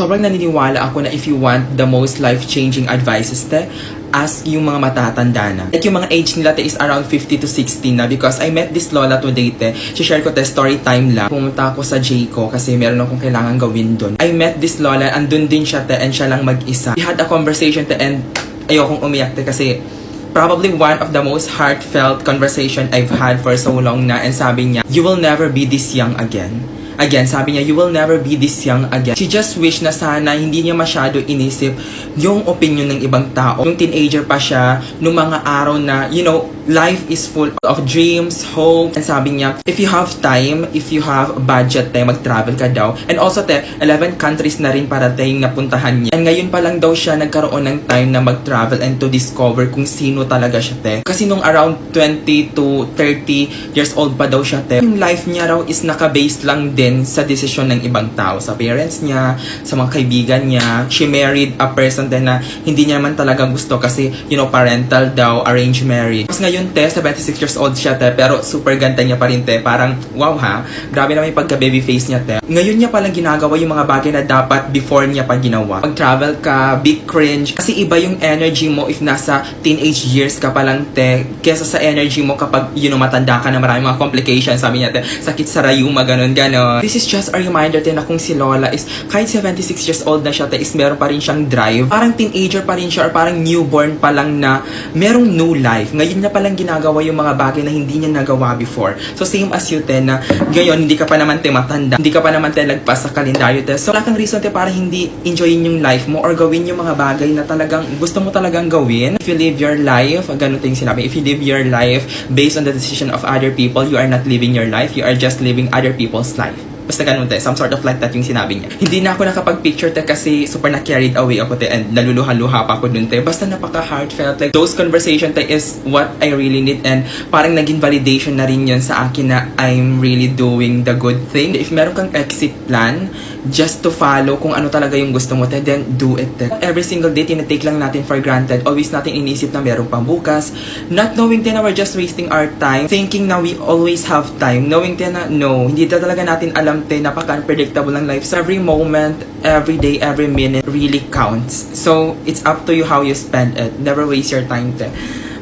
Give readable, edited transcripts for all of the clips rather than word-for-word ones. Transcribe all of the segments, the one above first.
Sobrang naniniwala ako na if you want the most life-changing advices, te, ask yung mga matatanda na. Like yung mga age nila, te, is around 50 to 60 na because I met this lola today, te. Share ko, te, story time lang. Pumunta ako sa Jayco kasi meron akong kailangan gawin dun. I met this lola, andun din siya, te, and siya lang mag-isa. We had a conversation, te, and ayokong umiyak, te, kasi probably one of the most heartfelt conversation I've had for so long na, and sabi niya, you will never be this young again. Again, sabi niya, you will never be this young again. She just wish na sana hindi niya masyado inisip yung opinion ng ibang tao. Yung teenager pa siya, nung mga araw na, you know, life is full of dreams, hope. And sabi niya, if you have time, if you have budget, te, mag-travel ka daw. And also, te, 11 countries na rin para tayong napuntahan niya. And ngayon pa lang daw siya nagkaroon ng time na mag-travel and to discover kung sino talaga siya, te. Kasi nung around 20 to 30 years old pa daw siya, te, yung life niya raw is naka-based lang din sa desisyon ng ibang tao, sa parents niya, sa mga kaibigan niya. She married a person din na hindi niya man talaga gusto kasi, you know, parental daw, arranged marriage. Tapos ngayon, te, 76 years old siya, te, pero super ganda niya pa rin, te. Parang, wow ha, grabe naman yung pagka-baby face niya, te. Ngayon niya palang ginagawa yung mga bagay na dapat before niya pa ginawa. Pag-travel ka, big cringe. Kasi iba yung energy mo if nasa teenage years ka pa lang, te, kesa sa energy mo kapag, you know, matanda ka na maraming mga complications. Sabi niya, te, sakit sa rayuma, ganon. This is just a reminder, te, na kung si Lola is, kahit 76 years old na siya, te, is meron pa rin siyang drive. Parang teenager pa rin siya or parang newborn pa lang na merong new life. Ngayon na palang ginagawa yung mga bagay na hindi niya nagawa before. So same as you, te, na ngayon hindi ka pa naman, te, matanda. Hindi ka pa naman, te, lagpas sa kalendaryo, te. So wala kang reason, te, para hindi enjoyin yung life mo or gawin yung mga bagay na talagang gusto mo talagang gawin. If you live your life, ganun yung sinabi, if you live your life based on the decision of other people, you are not living your life. You are just living other people's life. Basta ganun, te, some sort of like that yung sinabi niya. Hindi na ako nakapag-picture, te, kasi super na-carried away ako, te, and naluluha-luha pa ako dun, te. Basta napaka-heartfelt. Like, those conversation, te, is what I really need, and parang naging validation na rin yun sa akin na I'm really doing the good thing. If meron kang exit plan, just to follow kung ano talaga yung gusto mo, te, then do it, te. Every single day, tinitake lang natin for granted. Always natin inisip na meron pang bukas. Not knowing, te, na we're just wasting our time. Thinking na we always have time. Knowing, te, na no, hindi talaga natin alam, te, napaka-unpredictable ng life. So every moment, every day, every minute really counts. So it's up to you how you spend it. Never waste your time, te.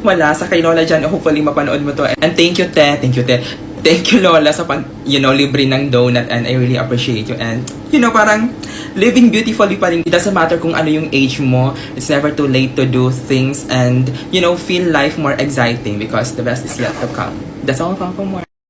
Wala, sa kay Lola dyan, hopefully mapanood mo to. And thank you, te. Thank you, te. Thank you, Lola, sa pag, you know, libre ng donut, and I really appreciate you. And, you know, parang living beautifully pa rin. It doesn't matter kung ano yung age mo. It's never too late to do things and, you know, feel life more exciting because the best is yet to come. That's all from more.